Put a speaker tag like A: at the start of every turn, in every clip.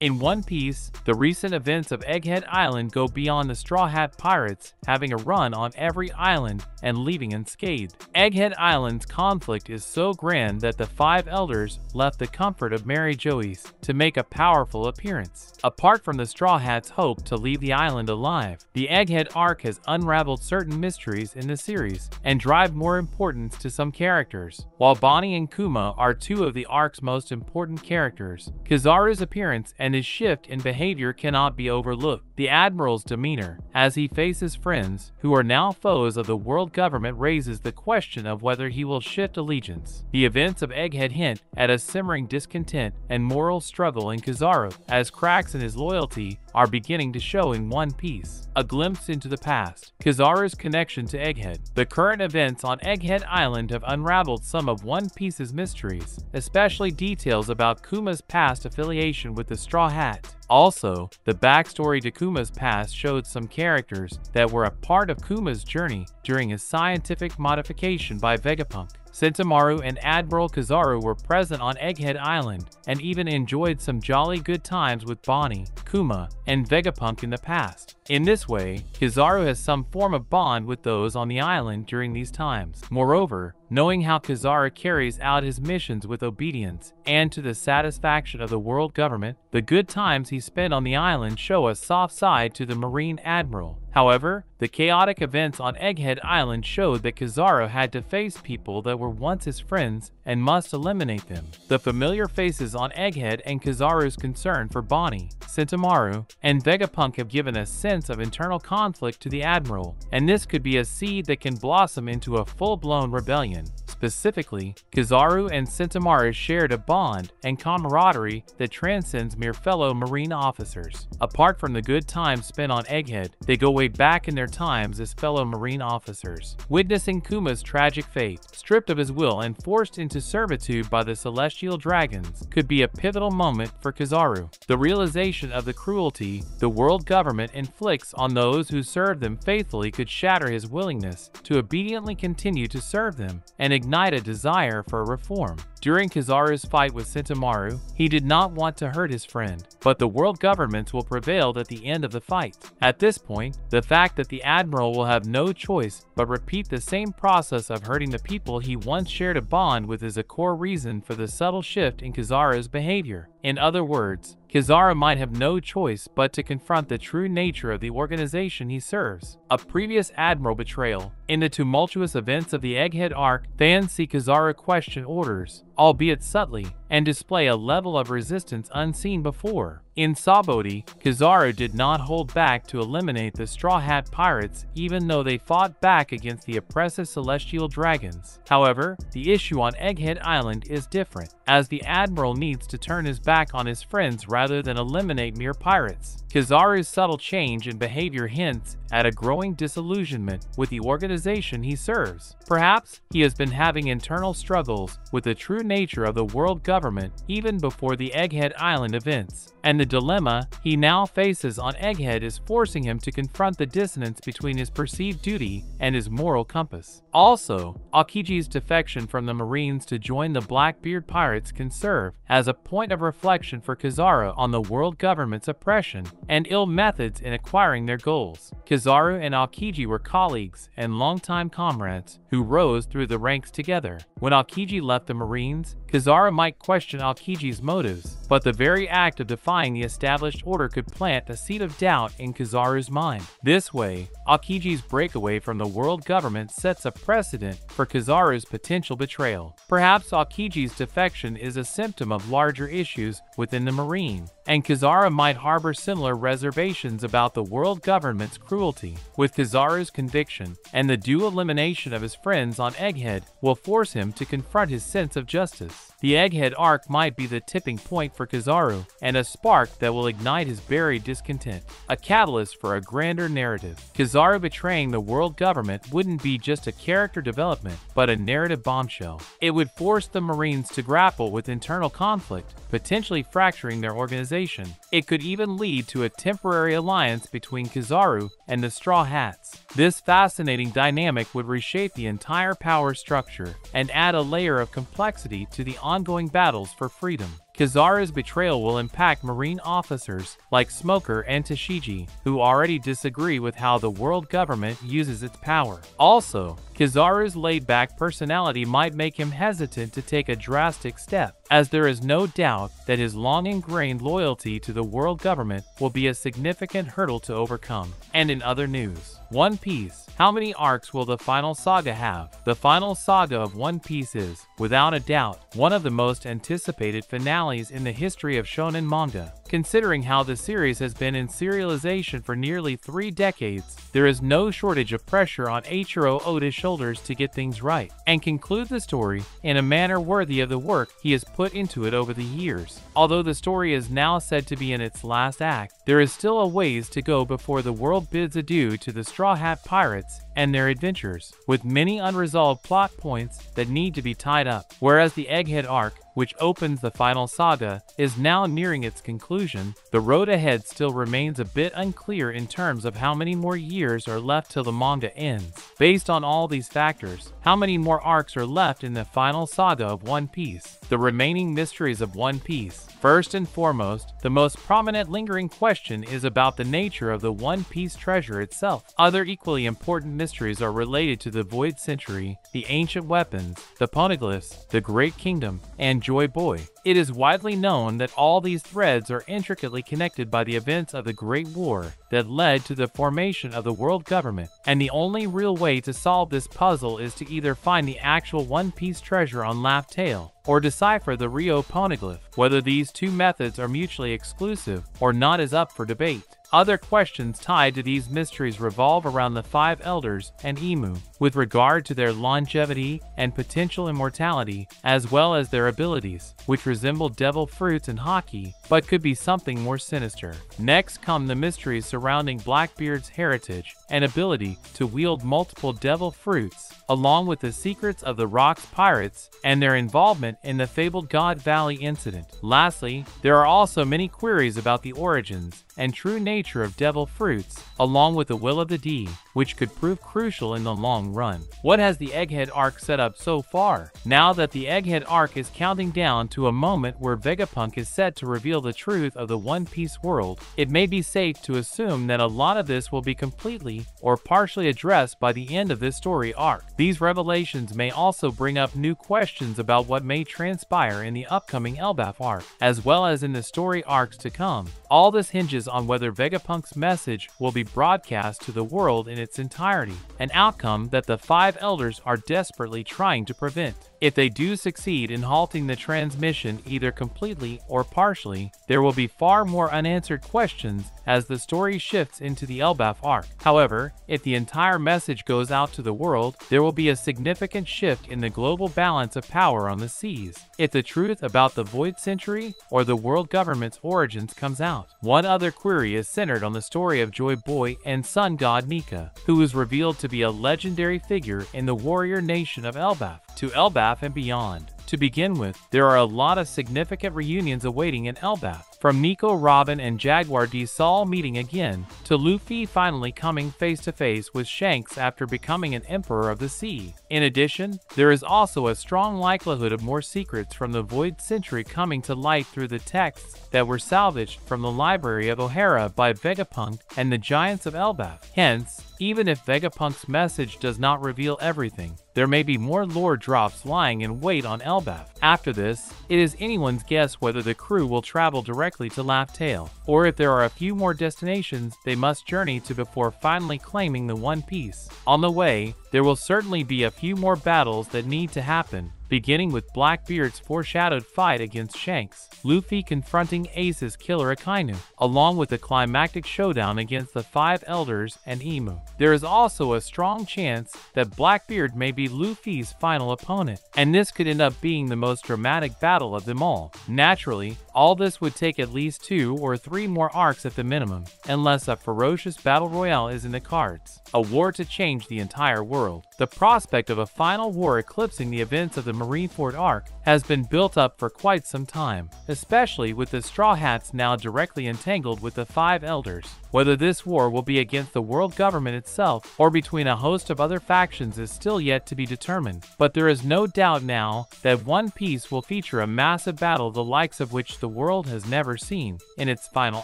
A: In One Piece, the recent events of Egghead Island go beyond the Straw Hat Pirates having a run on every island and leaving unscathed. Egghead Island's conflict is so grand that the five elders left the comfort of Mary Joey's to make a powerful appearance. Apart from the Straw Hats' hope to leave the island alive, the Egghead Arc has unraveled certain mysteries in the series and drive more importance to some characters. While Bonnie and Kuma are two of the arc's most important characters, Kizaru's appearance and his shift in behavior cannot be overlooked. The Admiral's demeanor, as he faces friends who are now foes of the world government, raises the question of whether he will shift allegiance. The events of Egghead hint at a simmering discontent and moral struggle in Kizaru, as cracks in his loyalty are beginning to show in One Piece. A glimpse into the past. Kizaru's connection to Egghead. The current events on Egghead Island have unraveled some of One Piece's mysteries, especially details about Kuma's past affiliation with the Straw Hat. Also, the backstory to Kuma's past showed some characters that were a part of Kuma's journey during his scientific modification by Vegapunk. Sentomaru and Admiral Kizaru were present on Egghead Island and even enjoyed some jolly good times with Bonnie, Kuma, and Vegapunk in the past. In this way, Kizaru has some form of bond with those on the island during these times. Moreover, knowing how Kizaru carries out his missions with obedience and to the satisfaction of the world government, the good times he spent on the island show a soft side to the Marine Admiral. However, the chaotic events on Egghead Island showed that Kizaru had to face people that were once his friends and must eliminate them. The familiar faces on Egghead and Kizaru's concern for Bonnie, Sentomaru, and Vegapunk have given a sense of internal conflict to the Admiral, and this could be a seed that can blossom into a full-blown rebellion. Specifically, Kizaru and Sentomaru shared a bond and camaraderie that transcends mere fellow Marine officers. Apart from the good times spent on Egghead, they go way back in their times as fellow Marine officers. Witnessing Kuma's tragic fate, stripped of his will and forced into servitude by the Celestial Dragons, could be a pivotal moment for Kizaru. The realization of the cruelty the world government inflicts on those who serve them faithfully could shatter his willingness to obediently continue to serve them and ignite a desire for reform. During Kizaru's fight with Sentomaru, he did not want to hurt his friend, but the world governments will prevail at the end of the fight. At this point, the fact that the Admiral will have no choice but repeat the same process of hurting the people he once shared a bond with is a core reason for the subtle shift in Kizaru's behavior. In other words, Kizaru might have no choice but to confront the true nature of the organization he serves. A previous Admiral betrayal. In the tumultuous events of the Egghead Arc, fans see Kizaru question orders, albeit subtly, and display a level of resistance unseen before. In Saboti, Kizaru did not hold back to eliminate the Straw Hat Pirates even though they fought back against the oppressive Celestial Dragons. However, the issue on Egghead Island is different, as the Admiral needs to turn his back on his friends rather than eliminate mere pirates. Kizaru's subtle change in behavior hints at a growing disillusionment with the organization he serves. Perhaps he has been having internal struggles with the true nature of the world government even before the Egghead Island events, and the dilemma he now faces on Egghead is forcing him to confront the dissonance between his perceived duty and his moral compass. Also, Aokiji's defection from the Marines to join the Blackbeard Pirates can serve as a point of reflection for Kizaru on the world government's oppression and ill methods in acquiring their goals. Kizaru and Aokiji were colleagues and longtime comrades who rose through the ranks together. When Aokiji left the Marines, Kizaru might question Aokiji's motives, but the very act of defying the established order could plant a seed of doubt in Kizaru's mind. This way, Aokiji's breakaway from the world government sets a precedent for Kizaru's potential betrayal. Perhaps Aokiji's defection is a symptom of larger issues within the Marine, and Kizaru might harbor similar reservations about the world government's cruelty. With Kizaru's conviction and the due elimination of his friends on Egghead will force him to confront his sense of justice. The Egghead Arc might be the tipping point for Kizaru and a spark that will ignite his buried discontent, a catalyst for a grander narrative. Kizaru betraying the world government wouldn't be just a character development, but a narrative bombshell. It would force the Marines to grapple with internal conflict, potentially fracturing their organization. It could even lead to a temporary alliance between Kizaru and the Straw Hats. This fascinating dynamic would reshape the entire power structure and add a layer of complexity to the ongoing battle battles for freedom. Kizaru's betrayal will impact Marine officers like Smoker and Tashigi, who already disagree with how the world government uses its power. Also, Kizaru's laid-back personality might make him hesitant to take a drastic step, as there is no doubt that his long-ingrained loyalty to the world government will be a significant hurdle to overcome. And in other news, One Piece. How many arcs will the final saga have? The final saga of One Piece is, without a doubt, one of the most anticipated finales in the history of shonen manga. Considering how the series has been in serialization for nearly 3 decades, there is no shortage of pressure on Eiichiro Oda's shoulders to get things right, and conclude the story in a manner worthy of the work he has put into it over the years. Although the story is now said to be in its last act, there is still a ways to go before the world bids adieu to the Straw Hat Pirates and their adventures, with many unresolved plot points that need to be tied up. Whereas the Egghead Arc, which opens the final saga, is now nearing its conclusion, the road ahead still remains a bit unclear in terms of how many more years are left till the manga ends. Based on all these factors, how many more arcs are left in the final saga of One Piece? The remaining mysteries of One Piece. First and foremost, the most prominent lingering question is about the nature of the One Piece treasure itself. Other equally important mysteries are related to the Void Century, the ancient weapons, the poneglyphs, the Great Kingdom, and Joy Boy. It is widely known that all these threads are intricately connected by the events of the Great War that led to the formation of the world government, and the only real way to solve this puzzle is to either find the actual One Piece treasure on Laugh Tale, or decipher the Rio poneglyph. Whether these two methods are mutually exclusive or not is up for debate. Other questions tied to these mysteries revolve around the 5 elders and Imu, with regard to their longevity and potential immortality, as well as their abilities, which resemble devil fruits and haki, but could be something more sinister. Next come the mysteries surrounding Blackbeard's heritage and ability to wield multiple devil fruits, along with the secrets of the Rocks pirates and their involvement in the fabled God Valley incident. Lastly, there are also many queries about the origins and true nature of devil fruits, along with the will of the D, which could prove crucial in the long run. What has the Egghead Arc set up so far? Now that the Egghead Arc is counting down to a moment where Vegapunk is set to reveal the truth of the One Piece world, it may be safe to assume that a lot of this will be completely or partially addressed by the end of this story arc. These revelations may also bring up new questions about what may transpire in the upcoming Elbaf arc, as well as in the story arcs to come. All this hinges on whether Vegapunk's message will be broadcast to the world in its entirety, an outcome that the 5 elders are desperately trying to prevent. If they do succeed in halting the transmission either completely or partially, there will be far more unanswered questions as the story shifts into the Elbaf arc. However, if the entire message goes out to the world, there will be a significant shift in the global balance of power on the seas, if the truth about the Void Century or the world government's origins comes out. One other query is centered on the story of Joy Boy and Sun God Nika, who is revealed to be a legendary figure in the warrior nation of Elbaf, to Elbaf and beyond. To begin with, there are a lot of significant reunions awaiting in Elbaf, from Nico Robin and Jaguar D Sol meeting again, to Luffy finally coming face to face with Shanks after becoming an Emperor of the Sea. In addition, there is also a strong likelihood of more secrets from the Void Century coming to light through the texts that were salvaged from the library of Ohara by Vegapunk and the Giants of Elbaf. Hence, even if Vegapunk's message does not reveal everything, there may be more lore drops lying in wait on Elbaf. After this, it is anyone's guess whether the crew will travel directly to Laugh Tale, or if there are a few more destinations they must journey to before finally claiming the One Piece. On the way, there will certainly be a few more battles that need to happen, beginning with Blackbeard's foreshadowed fight against Shanks, Luffy confronting Ace's killer Akainu, along with the climactic showdown against the 5 elders and Imu. There is also a strong chance that Blackbeard may be Luffy's final opponent, and this could end up being the most dramatic battle of them all. Naturally, all this would take at least 2 or 3 more arcs at the minimum, unless a ferocious battle royale is in the cards, a war to change the entire world. The prospect of a final war eclipsing the events of the Marineford arc has been built up for quite some time, especially with the Straw Hats now directly entangled with the Five Elders. Whether this war will be against the world government itself or between a host of other factions is still yet to be determined, but there is no doubt now that One Piece will feature a massive battle the likes of which the world has never seen in its final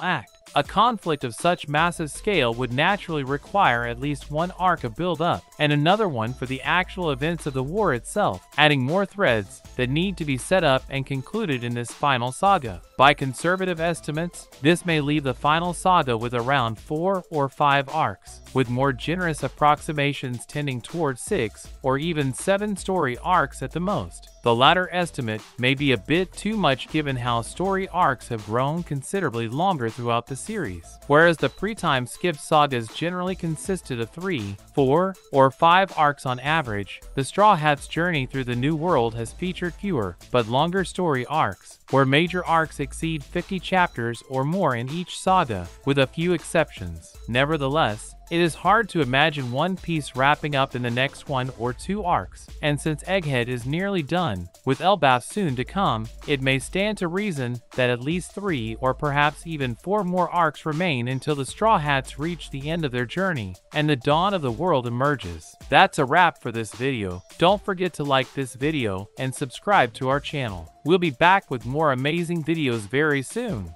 A: act. A conflict of such massive scale would naturally require at least one arc of build-up, and another one for the actual events of the war itself, adding more threads that need to be set up and concluded in this final saga. By conservative estimates, this may leave the final saga with around 4 or 5 arcs, with more generous approximations tending towards 6 or even 7 story arcs at the most. The latter estimate may be a bit too much given how story arcs have grown considerably longer throughout the series, whereas the pre-time skip sagas generally consisted of 3, 4, or 5 arcs on average. The Straw Hats' journey through the New World has featured fewer but longer story arcs, where major arcs exceed 50 chapters or more in each saga, with a few exceptions. Nevertheless, it is hard to imagine One Piece wrapping up in the next 1 or 2 arcs, and since Egghead is nearly done, with Elbaf soon to come, it may stand to reason that at least 3 or perhaps even 4 more arcs remain until the Straw Hats reach the end of their journey, and the dawn of the world emerges. That's a wrap for this video. Don't forget to like this video and subscribe to our channel. We'll be back with more amazing videos very soon.